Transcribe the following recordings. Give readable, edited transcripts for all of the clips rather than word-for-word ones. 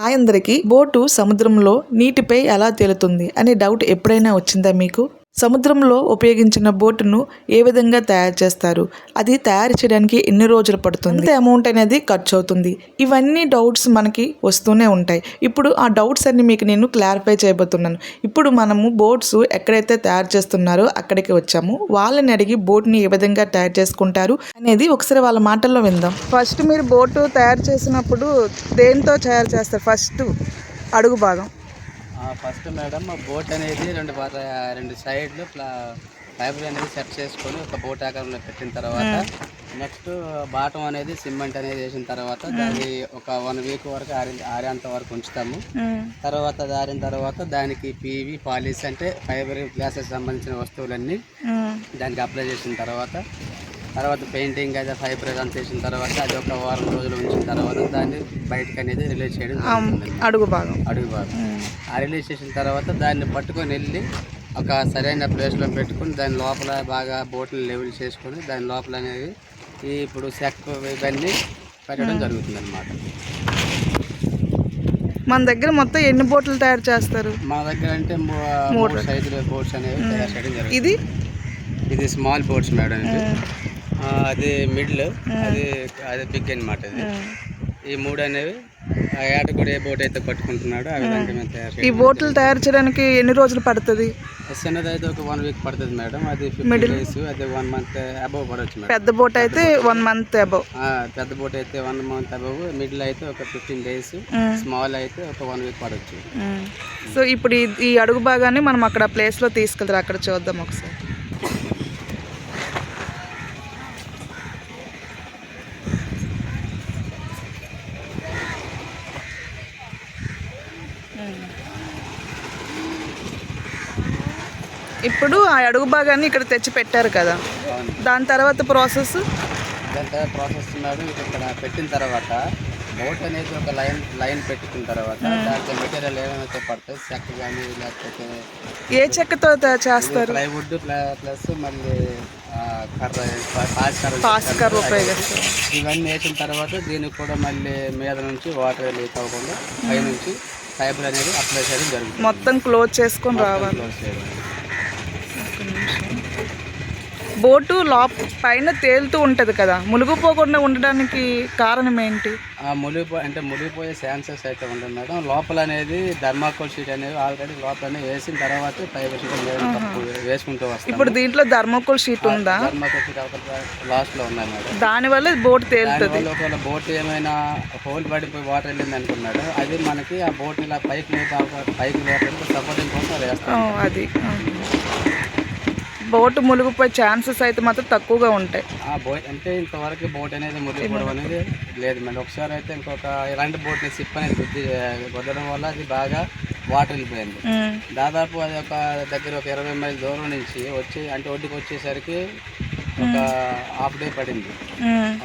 Hi అందరికీ. Boat సముద్రంలో నీటిపై ఎలా తేలుతుంది అనే డౌట్ ఎప్పుడైనా వచ్చిందా మీకు? సముద్రంలో ఉపయోగించిన బోటును ఏ విధంగా తయారు చేస్తారు, అది తయారు చేయడానికి ఎన్ని రోజులు పడుతుంది, ఎంత అమౌంట్ అనేది ఖర్చు అవుతుంది, ఇవన్నీ డౌట్స్ మనకి వస్తూనే ఉంటాయి. ఇప్పుడు ఆ డౌట్స్ అన్ని మీకు నేను క్లారిఫై చేయబోతున్నాను. ఇప్పుడు మనము బోట్స్ ఎక్కడైతే తయారు చేస్తున్నారో అక్కడికి వచ్చాము. వాళ్ళని అడిగి బోట్ని ఏ విధంగా తయారు చేసుకుంటారు అనేది ఒకసారి వాళ్ళ మాటల్లో విందాం. ఫస్ట్ మీరు బోటు తయారు చేసినప్పుడు దేంతో తయారు చేస్తారు? ఫస్ట్ అడుగు భాగం. ఫస్ట్ మేడం బోట్ అనేది రెండు సైడ్లు ఫైబర్ అనేది సెట్ చేసుకొని ఒక బోట్ ఆకారంలో పెట్టిన తర్వాత నెక్స్ట్ బాటం అనేది సిమెంట్ అనేది వేసిన తర్వాత దాన్ని ఒక 1 వీక్ వరకు ఆరేంత వరకు ఉంచుతాము. తర్వాత ఆరిన తర్వాత దానికి పీవీ పాలిష్ అంటే ఫైబర్ గ్లాసెస్ సంబంధించిన వస్తువులన్నీ దానికి అప్లై చేసిన తర్వాత పెయింటింగ్ అయితే ఫైబర్ అంతా చేసిన తర్వాత అది ఒక వారం రోజులు ఉంచిన తర్వాత దాన్ని బయటకు అనేది రిలీజ్ చేయడం అడుగు భాగం ఆ రిలీజ్ చేసిన తర్వాత దాన్ని పట్టుకొని వెళ్ళి ఒక సరైన ప్లేస్లో పెట్టుకుని దాని లోపల బాగా బోట్లు లెవెల్ చేసుకొని దాని లోపల అనేది ఇప్పుడు సెక్ ఇవన్నీ పెట్టడం జరుగుతుంది అన్నమాట. మన దగ్గర మొత్తం ఎన్ని బోట్లు తయారు చేస్తారు? మా దగ్గర అంటే 3 సైజుల బోట్స్ అనేవి తయారు చేయడం జరుగుతుంది. ఇది స్మాల్ బోట్స్ మేడం, ఇది అది మిడిల్, అది బిగ్ అనమాట. ఈ 3 అనేవి ఏట కూడా ఏ బోట్ అయితే పట్టుకుంటున్నాడో ఆ విధంగా మేము తయారు. ఈ బోట్లు తయారు చేయడానికి ఎన్ని రోజులు పడుతుంది? చిన్నది అయితే ఒక 1 వీక్ పడుతుంది మేడం. అది 15 days, అది 1 month అబవ్ పడవచ్చు మేడం. పెద్ద బోట్ అయితే 1 month అబవ్. పెద్ద బోట్ అయితే 1 month అబవ్, మిడిల్ అయితే ఒక 15 days, స్మాల్ అయితే ఒక 1 వీక్ పడవచ్చు. సో ఇప్పుడు ఈ అడుగు భాగాన్ని మనం అక్కడ ప్లేస్లో తీసుకెళ్తారు, అక్కడ చూద్దాం ఒకసారి. ఇప్పుడు ఆ అడుగు భాగాన్ని ఇక్కడ తెచ్చి పెట్టారు కదా, దాని తర్వాత ప్రాసెస్ మేడం. ఇక్కడ పెట్టిన తర్వాత బోట్ అనేది ఒక లైన్ పెట్టుకున్న తర్వాత దాంట్లో మెటీరియల్ ఏమైతే పడతాయి, చెక్క కానీ లేకపోతే ఏ చెక్కతో చేస్తారు? ప్లైవుడ్ ప్లస్ మళ్ళీ పాస్కర్ ఉపయోగిస్తారు. ఇవన్నీ వేసిన తర్వాత దీనికి కూడా మళ్ళీ మీద నుంచి వాటర్ లీక్ అవ్వకుండా పై నుంచి ఫైబర్ అనేది అప్లై చేయడం జరుగుతుంది. మొత్తం క్లోజ్ చేసుకొని రావాలి. బోటు పైన తేలుతూ ఉంటుంది కదా, మునిగిపోకుండా ఉండడానికి కారణం ఏంటి? మునిగిపోయే ఛాన్సెస్ అయితే ఉండదు మేడం. లోపల అనేది థర్మాకోల్ షీట్ అనేది ఆల్రెడీ లోపల వేసిన తర్వాత ఫైబర్ షీట్ వేసుకుంటూ వస్తాం. ఇప్పుడు దీంట్లో థర్మాకోల్ షీట్ ఉందా? థర్మాకోల్ షీట్ లాస్ట్ లో ఉన్నాయి మేడం. దానివల్ల బోట్ తేలుతుంది. ఒకవేళ బోట్ ఏమైనా హోల్ పడిపోయి వాటర్ వెళ్ళింది అనుకున్నాడు, అది మనకి ఆ బోట్ ఇలా పైకి సపోర్టింగ్ కోసం వేస్తాం. అది బోట్ మునిగిపోయే ఛాన్సెస్ అయితే మాత్రం తక్కువగా ఉంటాయి. అంటే ఇంతవరకు బోట్ అనేది మునిగిపోవడం అనేది లేదు మేడం. ఒకసారి అయితే ఇలాంటి బోట్ని సిప్ అనేది గుద్దడం వల్ల అది బాగా వాటర్ వెళ్ళిపోయింది. దాదాపు అది ఒక 20 మైల్ దూరం నుంచి అంటే ఒడ్డుకి వచ్చేసరికి ఒక హాఫ్ డే పడింది.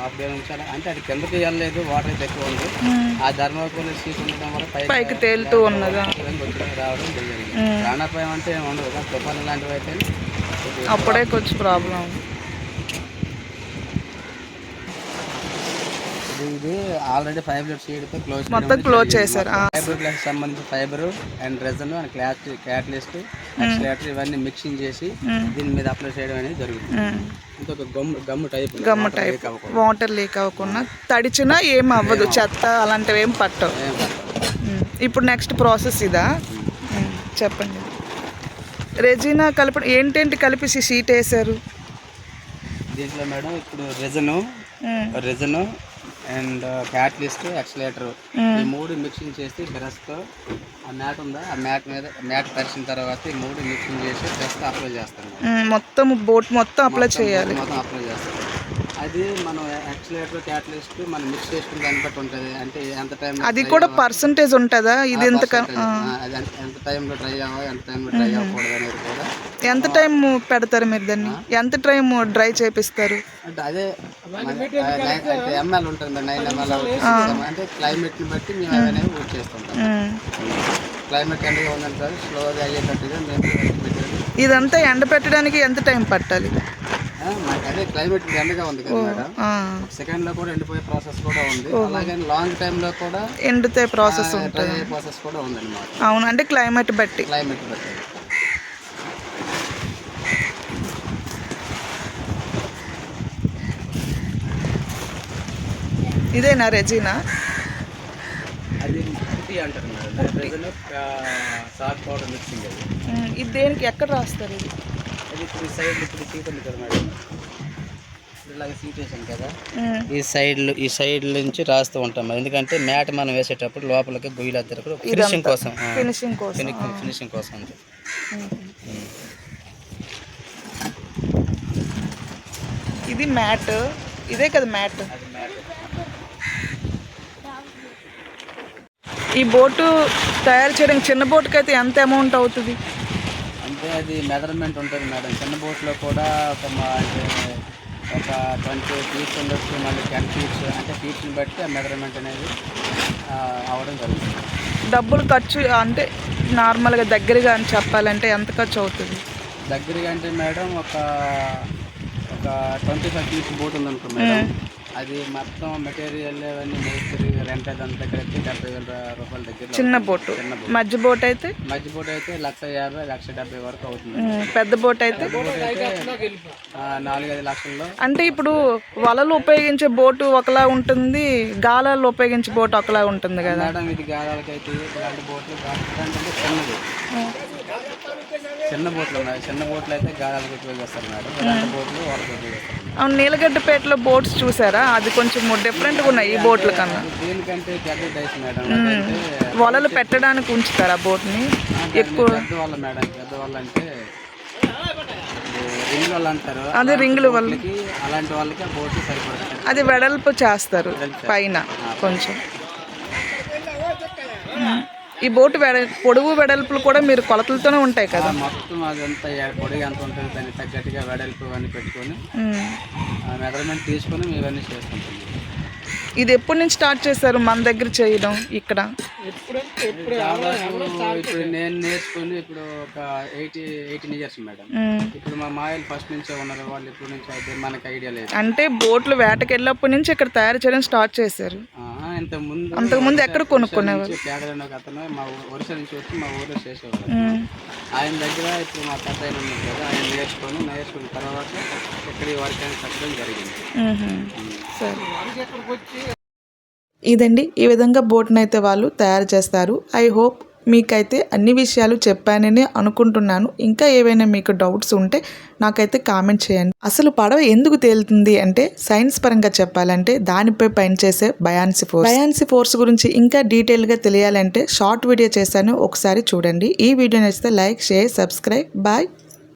హాఫ్ డే నుంచి అంటే అది కిందకి వెళ్ళలేదు, వాటర్ అయితే ఎక్కువ ఉంది. ఆ థర్మాకోల్ షీట్ ఉండడం వల్ల పైకి తేలుతూ ఉన్నదా రావడం జరిగింది. ప్రాణాపాయం అంటే ఏమి ఉండదు కదా, తుఫాను లాంటివి అయితే అప్పుడే కొంచెం ప్రాబ్లం. ఇది ఆల్రెడీ ఫైబర్ షీట్తో మొత్తం క్లోజ్ చేశారు. ఫైబర్ గ్లాస్ సంబంధించి fibre and reason and catalyst accelerator ఇవన్నీ మిక్సింగ్ చేసి దీని మీద అప్లై చేయడం అనేది జరుగుతుంది. ఇంకొక గమ్ము టైప్ వాటర్ లీక్ అవ్వకుండా తడిచినా ఏం అవ్వదు, చెత్త అలాంటివి ఏం పట్టవు. ఇప్పుడు నెక్స్ట్ ప్రాసెస్ ఇదా? చెప్పండి. రెజినా ఏంటేంటి కలిపి షీట్ వేసారు దీంట్లో మేడం? ఇప్పుడు రెజను అండ్ క్యాటలిస్ట్ యాక్సిలేటర్ ఈ 3 మిక్సింగ్ చేసి బ్రష్తో ఆ మ్యాట్ ఉందా, ఆ మ్యాట్ పరిచిన తర్వాత ఈ 3 మిక్సింగ్ చేసి బ్రష్తో అప్లై చేస్తాం. మొత్తం బోట్ మొత్తం అప్లై చేయాలి. అప్లై చేస్తాం. అది మనం యాక్సిలేటర్ క్యాటలిస్ట్ మనం మిక్స్ చేసుకుని దాన్ని బట్టి ఉంటుంది. అంటే ఎంత టైం, అది కూడా పర్సంటేజ్ ఉంటుందా? ఇది ఎంత టైంలో డ్రై అవ్వాలి, ఎంత టైంలో డ్రై అవ్వకూడదు అనేది కూడా. ఎంత టైం పెడతారు మీరు దాన్ని? ఎంత టైం డ్రై చేపిస్తారు? అంటే అదే ఎంఎల్ ఉంటుంది 9 ml. అంటే క్లైమేట్ని బట్టి మేము అనేది యూజ్ చేస్తుంటాం. క్లైమేట్ ఎండగా ఉందంటే స్లోగా అయ్యేటట్టుగా మేము. ఇదంతా ఎండ పెట్టడానికి ఎంత టైం పట్టాలి? మాకు అదే క్లైమేట్ ఎండగా ఉంది కదా మేడం, ఆ, సెకండ్ లో కూడా ఎండిపోయే ప్రాసెస్ కూడా ఉంది, అలాగే లాంగ్ టైమ్ లో కూడా ఎండితే ప్రాసెస్ ఉంటుంది. డ్రై అయ్యే ప్రాసెస్ కూడా ఉంది అనమాట, అవును, అంటే క్లైమేట్ బట్టి. క్లైమేట్ బట్టి. ఇదేనా రెజినా? అది పుట్టి అంటారు మేడం, సాల్ట్ పౌడర్ మిక్సింగ్ అది. ఇది దేనికి ఎక్కడ రాస్తారు ఇది? అది ఇప్పుడు ఈ సైడ్ ఇప్పుడు సీట్ ఉంది కదా మేడం, ఇలాగ సీట్ వేసాం కదా, ఉమ్, ఈ సైడ్ నుంచి రాస్తూ ఉంటాం, ఎందుకంటే మ్యాట్ మనం వేసేటప్పుడు లోపలికి గొయ్యిలు అద్దరు ఫినిషింగ్ కోసం, ఫినిషింగ్ కోసం. ఫినిషింగ్ కోసం అంతే. ఇది మ్యాట్, ఇదే కదా మ్యాట్. అది మ్యాట్. ఈ బోటు తయారు చేయడానికి చిన్న బోటుకి అయితే ఎంత అమౌంట్ అవుతుంది? అంటే అది మెజర్మెంట్ ఉంటుంది మేడం, చిన్న బోట్లో కూడా అంటే ఒక 20 ఫీట్స్ ఉండొచ్చు, మళ్ళీ 10 ఫీట్స్, అంటే ఫీట్స్ని బట్టి ఆ మెజర్మెంట్ అనేది అవ్వడం జరుగుతుంది. డబ్బులు ఖర్చు అంటే నార్మల్గా దగ్గరగా అని చెప్పాలంటే ఎంత ఖర్చు అవుతుంది? దగ్గరగా అంటే మేడం ఒక 25 ఫీట్స్ బోట్ ఉందనుకో మేడం, అది మొత్తం మెటీరియల్ అవన్నీ మేస్త్రి రెంట్ అదంతా కలిపి 70,000 రూపాయల దగ్గర. చిన్న బోటు. మధ్య బోట్ అయితే? మధ్య బోట్ అయితే 150,000, 170,000 వరకు అవుతుంది. పెద్ద బోట్ అయితే? 4-5 లక్షల్లో. అంటే ఇప్పుడు వలలు ఉపయోగించే బోటు ఒకలా ఉంటుంది, గాలాలు ఉపయోగించే బోటు ఒకలా ఉంటుంది కదా మేడం. ఇది గాలాలకైతే ఇలాంటి బోట్లు అంటే చిన్నది, చిన్న బోట్లు ఉన్నాయి, చిన్న బోట్లు అయితే గాలాలకు ఉపయోగిస్తారు మేడం, ఇలాంటి బోట్లు వాళ్ళకి ఉపయోగిస్తారు. అవును, నీలగడ్డపేటలో బోట్స్ చూసారా? అది కొంచెం డిఫరెంట్గా ఉన్నాయి ఈ బోట్ల కన్నా. దీనికంటే పెద్ద డైస్ మేడం, వలలు పెట్టడానికి ఉంచుతారు ఆ బోట్ని ఎక్కువ. పెద్దవాళ్ళ మేడం, పెద్దవాళ్ళు అంటే రింగ్ వాళ్ళు అంటారు, అదే రింగుల వాళ్ళకి, అలాంటి వాళ్ళకి ఆ బోట్లు సరిపడతాయి. అది వెడల్పు చేస్తారు పైన కొంచెం. ఈ బోటు పొడవు వెడల్పులు కూడా మీరు కొలతలతోనే ఉంటాయి కదా? మొత్తం అదంతా పొడిగా ఎంత ఉంటుంది దాన్ని తగ్గట్టుగా వెడల్పు అని పెట్టుకొని మెజర్మెంట్ తీసుకొని ఇవన్నీ చేసుకుంటాం. ఇది ఎప్పటి నుంచి స్టార్ట్ చేశారు మన దగ్గర చేయడం ఇక్కడ? ఇప్పుడు నేను నేర్చుకుని ఇప్పుడు ఒక 18 ఇయర్స్ మేడం. ఇప్పుడు మా మాయలు ఫస్ట్ నుంచే ఉన్నారు, వాళ్ళు ఇప్పుడు నుంచి అయితే మనకి ఐడియా లేదు. అంటే బోట్లు వేటకి వెళ్ళినప్పటి నుంచి ఇక్కడ తయారు చేయడం స్టార్ట్ చేశారు. అంతకుముందు ఎక్కడ కొనుక్కునేవారు? పేదలను ఒక అతను మా వరుస నుంచి వచ్చి మా ఊళ్ళో చేసేవారు. ఆయన దగ్గర ఇప్పుడు మా పెద్ద ఆయన ఉన్నారు కదా, ఆయన నేర్చుకున్న తర్వాత ఇక్కడ ఈ వర్క్ అనేది కట్టడం జరిగింది. సరే, ఇదండి ఈ విధంగా బోట్ని అయితే వాళ్ళు తయారు చేస్తారు. ఐ హోప్ మీకైతే అన్ని విషయాలు చెప్పానని అనుకుంటున్నాను. ఇంకా ఏవైనా మీకు డౌట్స్ ఉంటే నాకైతే కామెంట్ చేయండి. అసలు పడవ ఎందుకు తేలుతుంది అంటే సైన్స్ పరంగా చెప్పాలంటే దానిపై పనిచేసే బయాన్సీ ఫోర్స్ గురించి ఇంకా డీటెయిల్గా తెలియాలంటే షార్ట్ వీడియో చేశాను, ఒకసారి చూడండి. ఈ వీడియో నచ్చితే లైక్, షేర్, సబ్స్క్రైబ్. బాయ్.